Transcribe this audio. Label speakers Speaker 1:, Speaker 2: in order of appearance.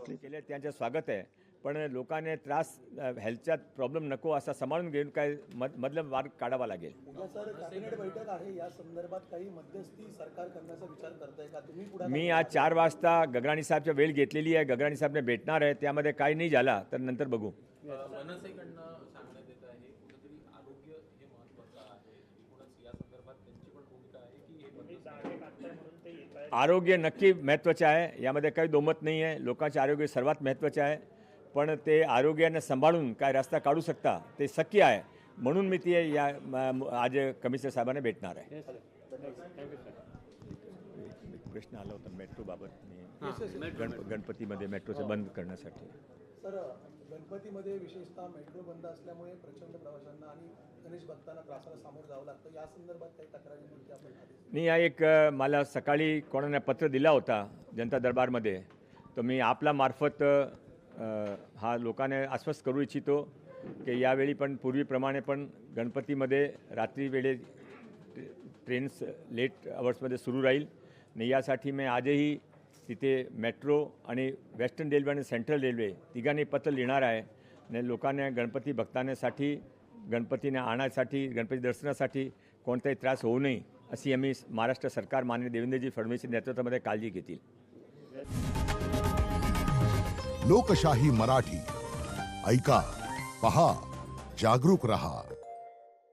Speaker 1: असली
Speaker 2: केले त्यांचे स्वागत आहे, पण लोकांनी त्रास हेल्थचा प्रॉब्लेम नको असा सांभाळून घेऊन काय मधला मार्ग काढावा लागेल.
Speaker 3: उद्या सर कॅबिनेट बैठक आहे, या संदर्भात काही मध्यस्थी सरकार करण्याचा विचार करताय का तुम्ही?
Speaker 2: मी आज 4 वाजता गगराणी साहेबच्या वेळ घेतलेली आहे. गगराणी साहेबने भेटणार आहे. त्यामध्ये काही नाही झाला तर नंतर बघू.
Speaker 4: मनसेकडनं सांगण्यात येत आहे कुठेतरी आरोग्य हे महत्त्वाचं आहे. एकूणच या संदर्भात त्यांची पण भूमिका आहे की हे
Speaker 2: आरोग्य नक्की महत्त्वाचे आहे, यामध्ये काही दोमत नाही आहे. लोकांचे आरोग्य सर्वात महत्त्वाचे आहे, पण ते आरोग्याने सांभाळून काय रस्ता काढू शकता ते शक्य आहे. म्हणून मी ते या आज कमिशनर साहेबांना भेटणार आहे. प्रश्न आला होता मेट्रोबाबत, गणपतीमध्ये मेट्रोचं बंद करण्यासाठी.
Speaker 3: सर, गणपतीमध्ये विशेषतः मेट्रो बंद असल्यामुळे प्रचंड प्रवाशांना आणि गणेश भक्तांना त्रासाला सामोरं जावं लागतं. या संदर्भात काही तक्रारी आपण
Speaker 2: मी या एक मला सकाळी कोणाने पत्र दिला होता जनता दरबारमध्ये, तर मी आपला मार्फत हा लोकांना आश्वस्त करू इच्छितो की यावेळी पण पूर्वीप्रमाणे पण गणपतीमध्ये रात्री वेळे ट्रेन्स लेट अवर्समध्ये सुरू राहील. आणि यासाठी मी आजही तिथे मेट्रो आणि वेस्टर्न रेल्वे आणि सेंट्रल रेल्वे तिघांनी पत्र लिहिणार आहे. आणि लोकांना गणपती भक्तांसाठी गणपतीने आणण्यासाठी गणपती दर्शनासाठी कोणताही त्रास होऊ नये अशी आम्ही महाराष्ट्र सरकार माननीय देवेंद्रजी फडणवीस नेतृत्वामध्ये काळजी घेतील.
Speaker 5: लोकशाही मराठी ऐका, पहा, जागरूक रहा.